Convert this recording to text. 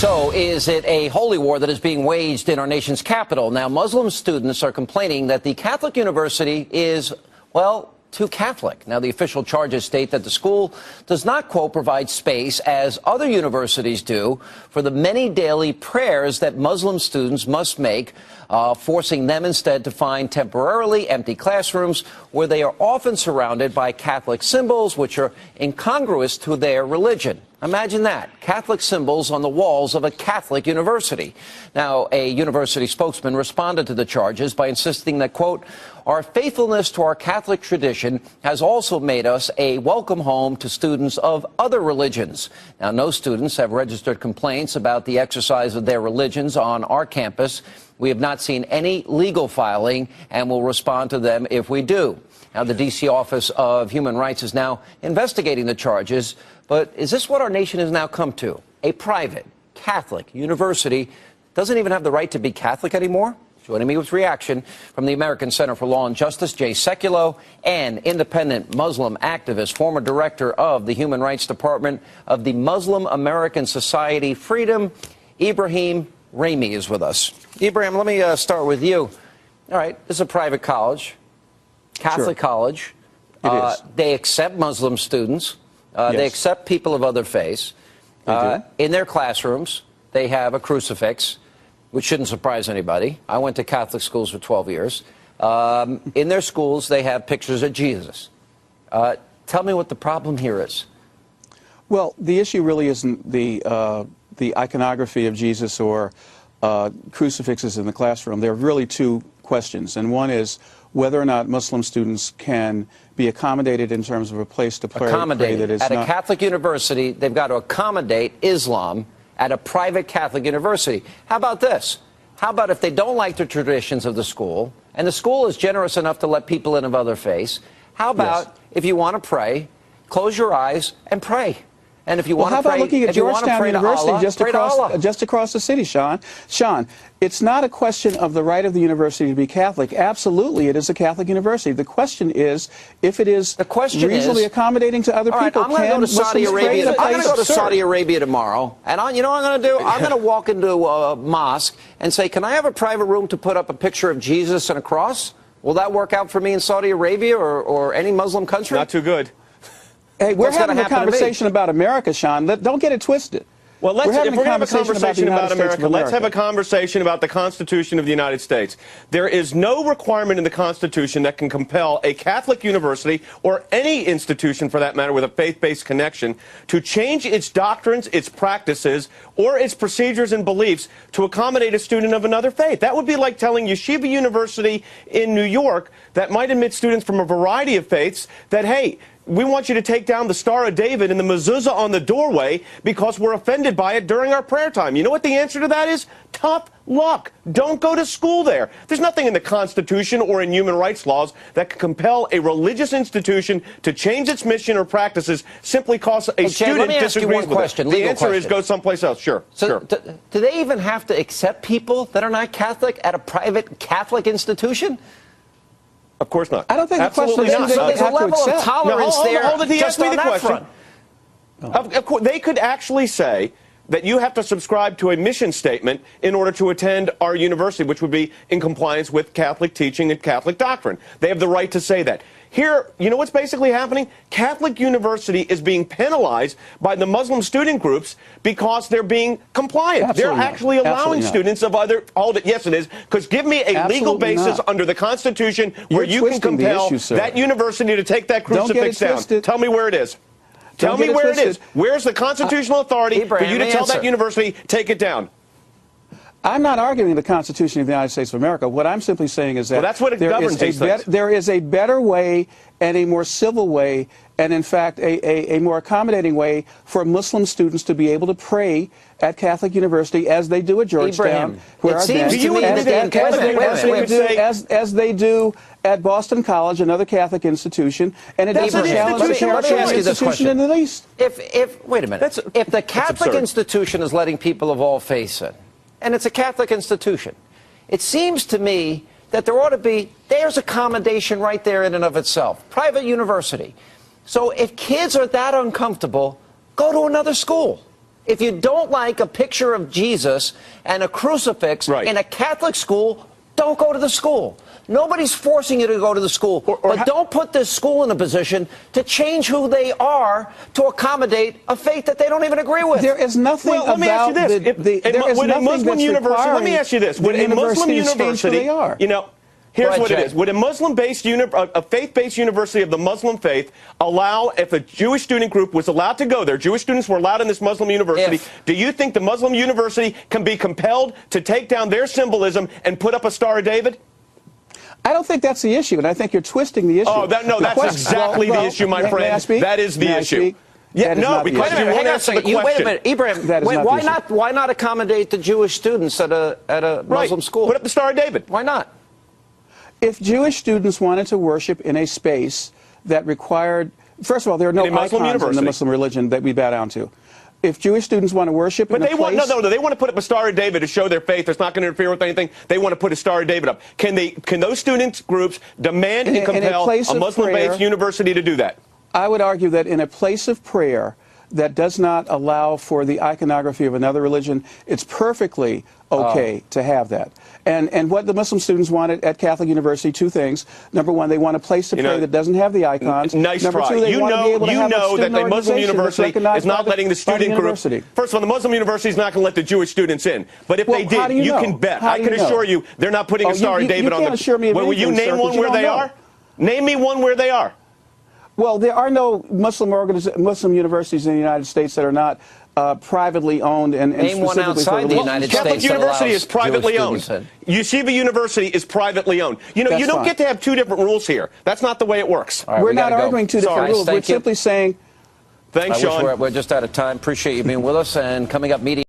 So, is it a holy war that is being waged in our nation's capital? Now, Muslim students are complaining that the Catholic university is, well, too Catholic. Now, the official charges state that the school does not, quote, provide space, as other universities do, for the many daily prayers that Muslim students must make, forcing them instead to find temporarily empty classrooms where they are often surrounded by Catholic symbols which are incongruous to their religion. Imagine that, Catholic symbols on the walls of a Catholic university. Now, a university spokesman responded to the charges by insisting that, quote, our faithfulness to our Catholic tradition has also made us a welcome home to students of other religions. Now, no students have registered complaints about the exercise of their religions on our campus. We have not seen any legal filing and will respond to them if we do. Now, the D.C. Office of Human Rights is now investigating the charges. But is this what our nation has now come to? A private Catholic university doesn't even have the right to be Catholic anymore? Joining me with reaction from the American Center for Law and Justice, Jay Sekulow, and independent Muslim activist, former director of the Human Rights Department of the Muslim American Society Freedom, Ibrahim Rami is with us. Ibrahim, let me start with you. All right, this is a private college, Catholic college. It is. They accept Muslim students. Yes. They accept people of other faiths. In their classrooms, they have a crucifix, which shouldn't surprise anybody. I went to Catholic schools for 12 years. In their schools, they have pictures of Jesus. Tell me what the problem here is. Well, the issue really isn't the iconography of Jesus or crucifixes in the classroom. There are really two questions, and one is whether or not Muslim students can be accommodated in terms of a place to pray that is at a Catholic university. They've got to accommodate Islam at a private Catholic university. How about this? How about if they don't like the traditions of the school, and the school is generous enough to let people in of other faiths, how about if you want to pray, close your eyes and pray? And if you want to pray, how about looking at Georgetown University just across the city, Sean? Sean, it's not a question of the right of the university to be Catholic. Absolutely, it is a Catholic university. The question is if it is reasonably accommodating to other people. I'm going to go to Saudi Arabia. I'm going to go to Saudi Arabia tomorrow, and you know what I'm going to do? I'm going to walk into a mosque and say, "Can I have a private room to put up a picture of Jesus and a cross?" Will that work out for me in Saudi Arabia or any Muslim country? Not too good. Hey, we're having a conversation about America, Sean. Don't get it twisted. Well, if we're going to have a conversation about America, let's have a conversation about the Constitution of the United States. There is no requirement in the Constitution that can compel a Catholic university, or any institution for that matter with a faith-based connection, to change its doctrines, its practices, or its procedures and beliefs to accommodate a student of another faith. That would be like telling Yeshiva University in New York that might admit students from a variety of faiths that, hey, we want you to take down the Star of David and the mezuzah on the doorway because we're offended by it during our prayer time. You know what the answer to that is? Tough luck. Don't go to school there. There's nothing in the Constitution or in human rights laws that can compel a religious institution to change its mission or practices simply because a student disagrees with it. The answer is go someplace else. Sure. So do they even have to accept people that are not Catholic at a private Catholic institution? Of course not. I don't think the question is so there's a level of tolerance there. Hold it. He asked me the question. Of course, they could actually say that you have to subscribe to a mission statement in order to attend our university, which would be in compliance with Catholic teaching and Catholic doctrine. They have the right to say that. Here, you know what's basically happening? Catholic University is being penalized by the Muslim student groups because they're being compliant. Absolutely they're actually allowing students of other... Hold it. Yes, it is. Because give me a legal basis under the Constitution where you can compel that university to take that crucifix down. Tell me where it is. Tell me where it is. Where's the constitutional authority for you to tell that university, take it down? I'm not arguing the Constitution of the United States of America. What I'm simply saying is that that's what it governs these things. There is a better way and a more civil way and, in fact, a more accommodating way for Muslim students to be able to pray at Catholic University as they do at Georgetown, where as they do at Boston College, another Catholic institution, and it doesn't challenge the Catholic institution in the least. Wait a minute. If the Catholic institution is letting people of all faiths in, and it's a Catholic institution, it seems to me that there ought to be, there's accommodation right there in and of itself. Private university. So if kids are that uncomfortable, go to another school. If you don't like a picture of Jesus and a crucifix in a Catholic school, don't go to the school. Nobody's forcing you to go to the school. But don't put this school in a position to change who they are to accommodate a faith that they don't even agree with. There is nothing let me ask you this. Would a Muslim university, let me ask you this. Would a Muslim university, you know, here's what it is. Would a Muslim-based, a faith-based university of the Muslim faith allow, if a Jewish student group was allowed to go there, Jewish students were allowed in this Muslim university, do you think the Muslim university can be compelled to take down their symbolism and put up a Star of David? I don't think that's the issue, and I think you're twisting the issue. Oh, that's exactly the issue, my friend. That is the issue. Yeah, no, because you won't answer the question. Wait a minute, Ibrahim. Why not accommodate the Jewish students at a Muslim school? Put up the Star of David. Why not? If Jewish students wanted to worship in a space that required, first of all, there are no icons in the Muslim religion that we bow down to. If Jewish students want to worship in a place... But they want to put up a Star of David to show their faith. It's not going to interfere with anything. They want to put a Star of David up. Can those students groups demand and compel a Muslim-based university to do that? I would argue that in a place of prayer that does not allow for the iconography of another religion, it's perfectly okay to have that. And what the Muslim students wanted at Catholic University, two things. Number one, they want a place to pray that doesn't have the icons. Nice Number try. two, they want to be able to have a that the Muslim university is not letting the student group. First of all, the Muslim university is not going to let the Jewish students in. But if they did, you can bet. I can assure you they're not putting a Star of David on the... Will you name one where they are? Name me one where they are. Well, there are no Muslim universities in the United States that are not privately owned and name one outside the United States. Catholic University is privately owned. Yeshiva University is privately owned. You know, you don't get to have two different rules here. That's not the way it works. We're not arguing two different rules. We're simply saying... Thanks, Sean. We're just out of time. Appreciate you being with us. And coming up, meeting.